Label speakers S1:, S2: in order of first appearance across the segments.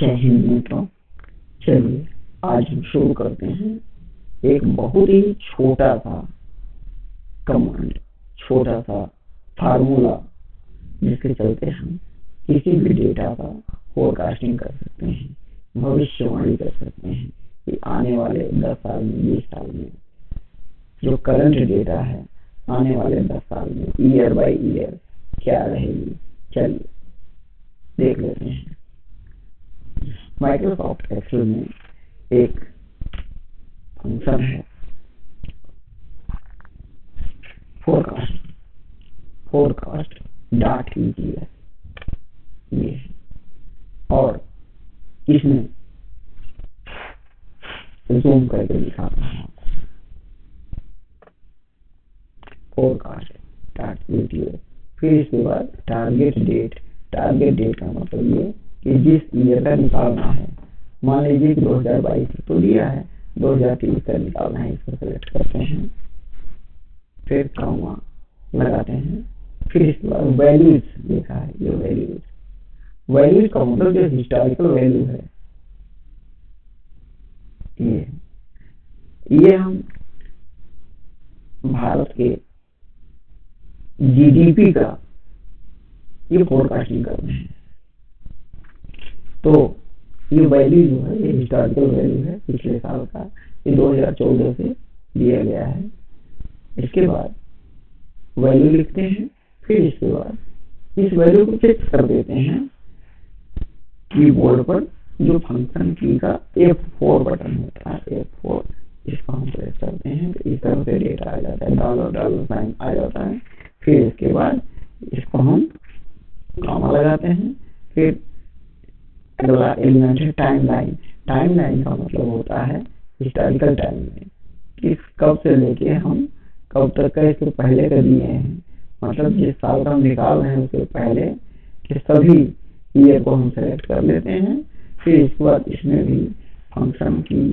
S1: जय हिंद मित्रों। चलिए आज हम शुरू करते हैं एक बहुत ही छोटा सा कमांड, छोटा सा फार्मूला जिसके चलते हम किसी भी डेटा का फोरकास्टिंग कर सकते हैं, भविष्यवाणी कर सकते हैं कि आने वाले 10 साल में, 20 साल में जो करंट डेटा है आने वाले 10 साल में ईयर बाय ईयर क्या रहेगी। चलिए देख लेते हैं। माइक्रोसॉफ्ट एक्सेल में एक फंक्शन है फोरकास्ट डॉट ईजीएस, ये है और इसमें जूम करके दिखाता हूँ फोरकास्ट डॉट ईजीएस। फिर इसके बाद टारगेट डेट का मतलब ये कि जिस ईयर का निकालना है, मान लीजिए कि 2022 तो दिया है, 2023 का निकालना है, इसको सेलेक्ट करते हैं, फिर कॉमा लगाते हैं, फिर इसके बाद वैल्यूज लिखा है, ये वैल्यूज का मतलब जो हिस्टोरिकल वैल्यू है ये हम भारत के जीडीपी का ये फोरकास्टिंग करते हैं। तो ये वैल्यू जो है ये हिस्टोरिकल वैल्यू है पिछले साल का, ये 2014 से दिया गया है। इसके बाद वैल्यू लिखते हैं, फिर इसके बाद इस वैल्यू को चेक कर देते हैं कीबोर्ड पर जो फंक्शन की का F4 बटन होता है, F4 इसको हम प्रेस करते हैं तो इस तरह से डेटा आ जाता है, डॉलर साइन आ जाता है। फिर इसके बाद इसको हम कॉमा लगाते हैं, फिर अगला एलिमेंट है टाइमलाइन का मतलब होता है हिस्टोरिकल टाइम में किस कब से लेके हम कब तक का इसके पहले का दिए हैं, मतलब जिस साल का हम निकाल रहे हैं उसके पहले के सभी ईयर को हम सेलेक्ट कर लेते हैं। फिर इसके बाद इसमें भी फंक्शन की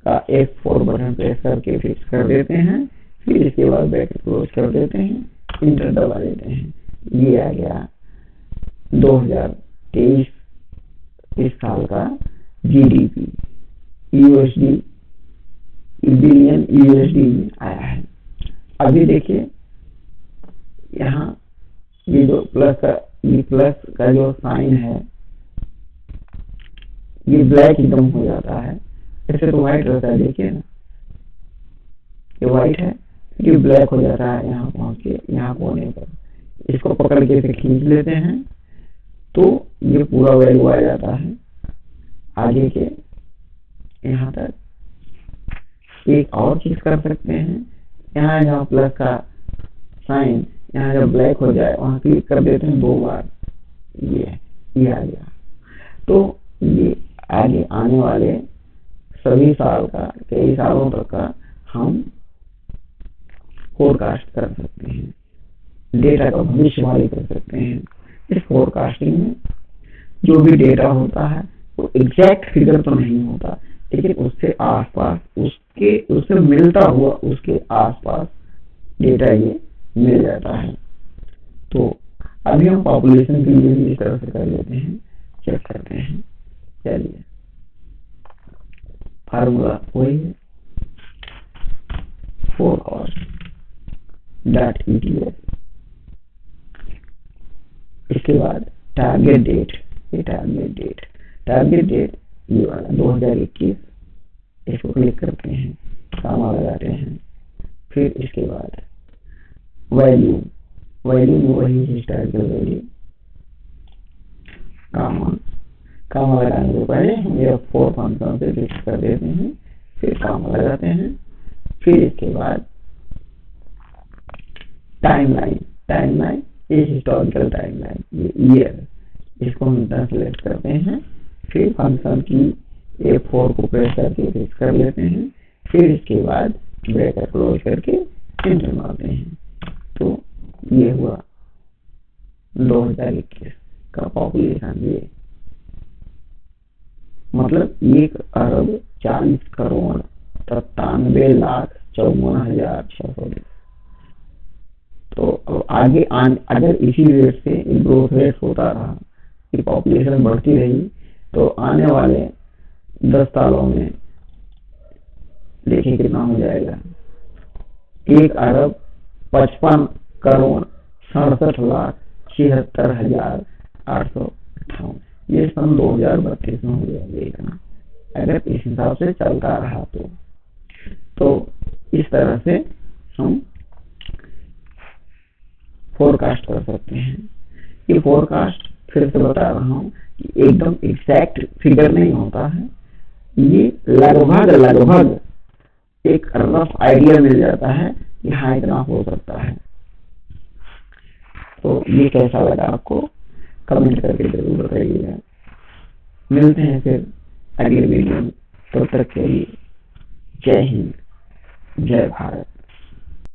S1: का F4 बटन प्रेस करके फिक्स कर देते हैं, फिर इसके बाद ब्रैकेट क्लोज कर देते हैं, इंटर दबा देते हैं। ये आ गया 2023 इस साल का जीडीपी यूएसडी, बिलियन यूएसडी में आया है। अभी देखिए यहाँ ये जो प्लस का जो साइन है ये ब्लैक एकदम हो जाता है, ऐसे तो व्हाइट रहता है, देखिए ना ये व्हाइट है, ये ब्लैक हो जाता है यहाँ पहुंच के, यहाँ कोने पर इसको पकड़ के फिर खींच लेते हैं तो ये पूरा वैल्यू आ जाता है आगे के यहाँ तक। एक और चीज कर सकते हैं, यहाँ जहाँ प्लस का साइन यहाँ जब ब्लैक हो जाए वहां क्लिक कर देते हैं 2 बार, ये आ गया। तो ये आगे आने वाले सभी साल का, कई सालों तक का हम फोरकास्ट कर सकते हैं, डेटा का भविष्यवाणी कर सकते हैं। इस फोरकास्टिंग में जो भी डेटा होता है वो एग्जैक्ट फिगर तो नहीं होता, लेकिन उससे आसपास, उससे मिलता हुआ उसके आसपास डेटा ये मिल जाता है। तो अभी हम पॉपुलेशन के लिए भी इस तरह से कर लेते हैं, चेक करते हैं। चलिए फार्मूला वही है फोरकास्ट डॉट ईटीएस। इसके बाद टारगेट डेट ये वाला 2021, इसको क्लिक करते हैं, कॉमा लगाते हैं, फिर इसके बाद वैल्यू में वही हिस्टोरिकल वैल्यू, कॉमा लगाने से पहले हम ये 4 फंक्शन से फिक्स कर देते हैं, फिर कॉमा लगाते हैं, फिर इसके बाद टाइमलाइन ये हिस्टोरिकल टाइमलाइन, ये ईयर, इसको हम सेलेक्ट करते हैं, फिर फंक्शन की F4 को प्रेस करके फिक्स कर लेते हैं, फिर इसके बाद ब्रैकेट क्लोज करके एंटर मारते हैं। तो ये हुआ 2021 का पॉपुलेशन, ये मतलब 1,40,93,54,620। तो अब आगे अगर इसी रेट से ग्रोथ रेट होता रहा कि पॉपुलेशन बढ़ती रही तो आने वाले 10 सालों में देखिए कितना हो जाएगा, 1,05,67,76,858। ये सन 2032 में हो जाएगा इतना, अगर इस हिसाब से चलता रहा तो इस तरह से हम फोरकास्ट कर सकते हैं। ये फोरकास्ट फिर से बता रहा हूँ कि एकदम एग्जैक्ट फिगर नहीं होता है, ये लगभग एक रफ आइडिया मिल जाता है कि हाँ इतना हो सकता है। तो ये कैसा लगा आपको कमेंट करके जरूर बताइएगा। मिलते हैं फिर अगले वीडियो में, तब तक के लिए जय हिंद, जय भारत।